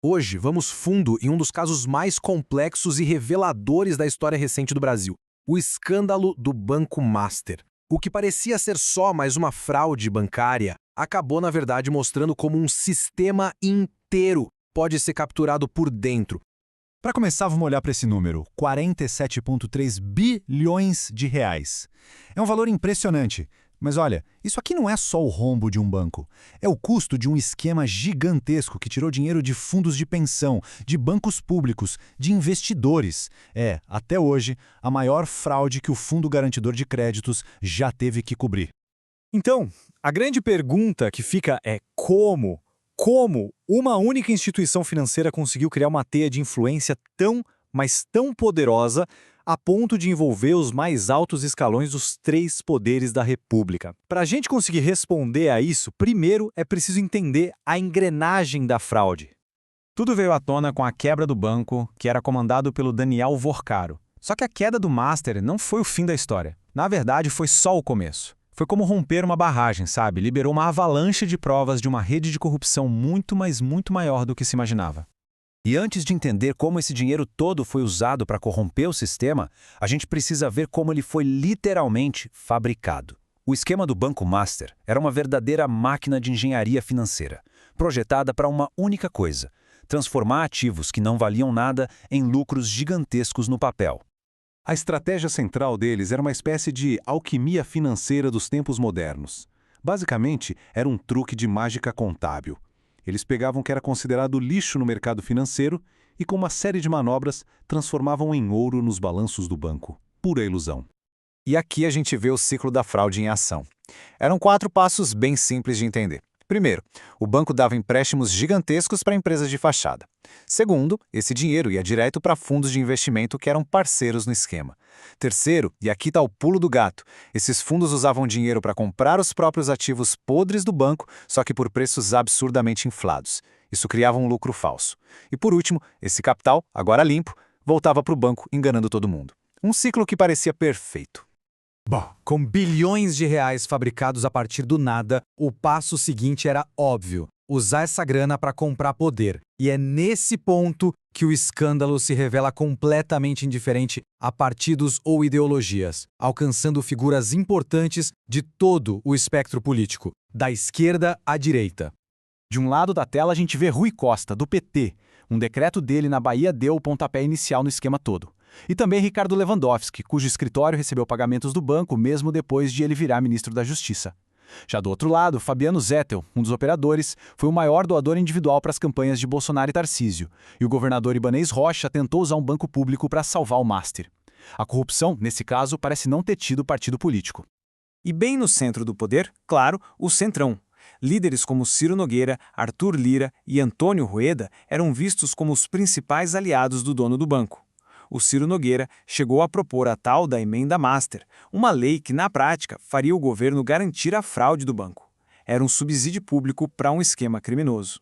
Hoje, vamos fundo em um dos casos mais complexos e reveladores da história recente do Brasil, o escândalo do Banco Master. O que parecia ser só mais uma fraude bancária, acabou, na verdade, mostrando como um sistema inteiro pode ser capturado por dentro. Para começar, vamos olhar para esse número, 47,3 bilhões de reais. É um valor impressionante. Mas olha, isso aqui não é só o rombo de um banco. É o custo de um esquema gigantesco que tirou dinheiro de fundos de pensão, de bancos públicos, de investidores. É, até hoje, a maior fraude que o Fundo Garantidor de Créditos já teve que cobrir. Então, a grande pergunta que fica é como? Como uma única instituição financeira conseguiu criar uma teia de influência tão, mas tão poderosa a ponto de envolver os mais altos escalões dos três poderes da República? Para a gente conseguir responder a isso, primeiro é preciso entender a engrenagem da fraude. Tudo veio à tona com a quebra do banco, que era comandado pelo Daniel Vorcaro. Só que a queda do Master não foi o fim da história. Na verdade, foi só o começo. Foi como romper uma barragem, sabe? Liberou uma avalanche de provas de uma rede de corrupção muito, mas muito maior do que se imaginava. E antes de entender como esse dinheiro todo foi usado para corromper o sistema, a gente precisa ver como ele foi literalmente fabricado. O esquema do Banco Master era uma verdadeira máquina de engenharia financeira, projetada para uma única coisa: transformar ativos que não valiam nada em lucros gigantescos no papel. A estratégia central deles era uma espécie de alquimia financeira dos tempos modernos. Basicamente, era um truque de mágica contábil. Eles pegavam o que era considerado lixo no mercado financeiro e, com uma série de manobras, transformavam em ouro nos balanços do banco. Pura ilusão. E aqui a gente vê o ciclo da fraude em ação. Eram 4 passos bem simples de entender. Primeiro, o banco dava empréstimos gigantescos para empresas de fachada. Segundo, esse dinheiro ia direto para fundos de investimento que eram parceiros no esquema. Terceiro, e aqui está o pulo do gato, esses fundos usavam dinheiro para comprar os próprios ativos podres do banco, só que por preços absurdamente inflados. Isso criava um lucro falso. E por último, esse capital, agora limpo, voltava para o banco enganando todo mundo. Um ciclo que parecia perfeito. Bom, com bilhões de reais fabricados a partir do nada, o passo seguinte era óbvio: usar essa grana para comprar poder. E é nesse ponto que o escândalo se revela completamente indiferente a partidos ou ideologias, alcançando figuras importantes de todo o espectro político, da esquerda à direita. De um lado da tela a gente vê Rui Costa, do PT. Um decreto dele na Bahia deu o pontapé inicial no esquema todo. E também Ricardo Lewandowski, cujo escritório recebeu pagamentos do banco mesmo depois de ele virar ministro da Justiça. Já do outro lado, Fabiano Zettel, um dos operadores, foi o maior doador individual para as campanhas de Bolsonaro e Tarcísio, e o governador Ibanez Rocha tentou usar um banco público para salvar o Master. A corrupção, nesse caso, parece não ter tido partido político. E bem no centro do poder, claro, o Centrão. Líderes como Ciro Nogueira, Arthur Lira e Antônio Rueda eram vistos como os principais aliados do dono do banco. O Ciro Nogueira chegou a propor a tal da Emenda Master, uma lei que, na prática, faria o governo garantir a fraude do banco. Era um subsídio público para um esquema criminoso.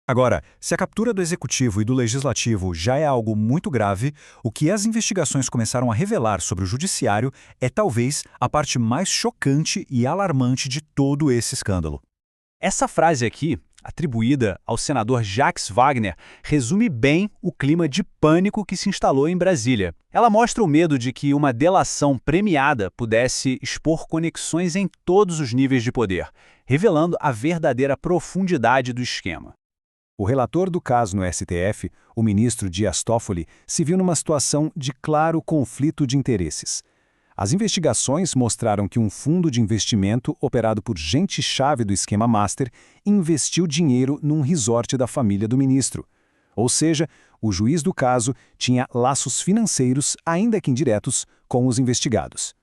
Agora, se a captura do Executivo e do Legislativo já é algo muito grave, o que as investigações começaram a revelar sobre o Judiciário é talvez a parte mais chocante e alarmante de todo esse escândalo. Essa frase aqui, atribuída ao senador Jacques Wagner, resume bem o clima de pânico que se instalou em Brasília. Ela mostra o medo de que uma delação premiada pudesse expor conexões em todos os níveis de poder, revelando a verdadeira profundidade do esquema. O relator do caso no STF, o ministro Dias Toffoli, se viu numa situação de claro conflito de interesses. As investigações mostraram que um fundo de investimento operado por gente-chave do esquema Master investiu dinheiro num resort da família do ministro. Ou seja, o juiz do caso tinha laços financeiros, ainda que indiretos, com os investigados.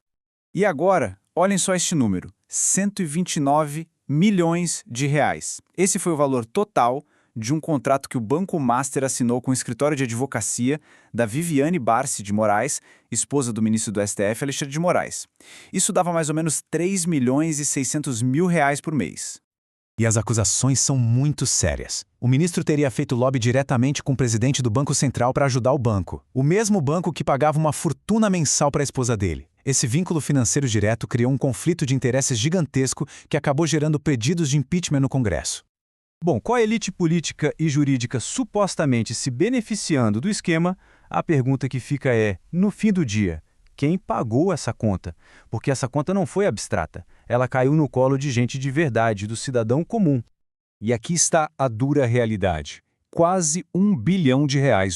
E agora, olhem só este número: 129 milhões de reais. Esse foi o valor total de um contrato que o Banco Master assinou com o escritório de advocacia da Viviane Barsi de Moraes, esposa do ministro do STF, Alexandre de Moraes. Isso dava mais ou menos 3 milhões e 600 mil reais por mês. E as acusações são muito sérias. O ministro teria feito lobby diretamente com o presidente do Banco Central para ajudar o banco. O mesmo banco que pagava uma fortuna mensal para a esposa dele. Esse vínculo financeiro direto criou um conflito de interesses gigantesco que acabou gerando pedidos de impeachment no Congresso. Bom, com a elite política e jurídica supostamente se beneficiando do esquema, a pergunta que fica é, no fim do dia, quem pagou essa conta? Porque essa conta não foi abstrata, ela caiu no colo de gente de verdade, do cidadão comum. E aqui está a dura realidade. Quase R$ 1 bilhão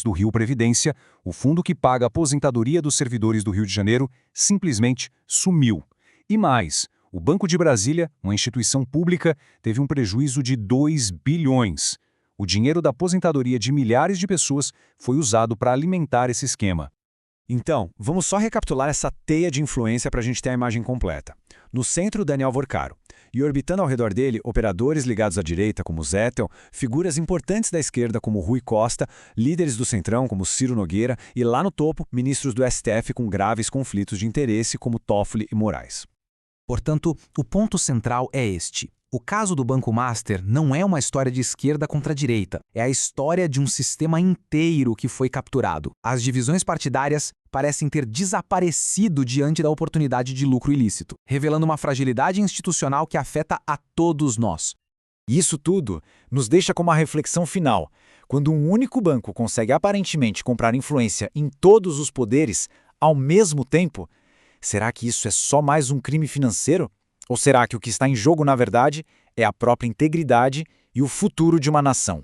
do Rio Previdência, o fundo que paga a aposentadoria dos servidores do Rio de Janeiro, simplesmente sumiu. E mais, o Banco de Brasília, uma instituição pública, teve um prejuízo de 2 bilhões. O dinheiro da aposentadoria de milhares de pessoas foi usado para alimentar esse esquema. Então, vamos só recapitular essa teia de influência para a gente ter a imagem completa. No centro, Daniel Vorcaro. E orbitando ao redor dele, operadores ligados à direita, como Zettel, figuras importantes da esquerda, como Rui Costa, líderes do Centrão, como Ciro Nogueira, e lá no topo, ministros do STF com graves conflitos de interesse, como Toffoli e Moraes. Portanto, o ponto central é este. O caso do Banco Master não é uma história de esquerda contra direita, é a história de um sistema inteiro que foi capturado. As divisões partidárias parecem ter desaparecido diante da oportunidade de lucro ilícito, revelando uma fragilidade institucional que afeta a todos nós. E isso tudo nos deixa com uma reflexão final. Quando um único banco consegue aparentemente comprar influência em todos os poderes ao mesmo tempo, será que isso é só mais um crime financeiro? Ou será que o que está em jogo, na verdade, é a própria integridade e o futuro de uma nação?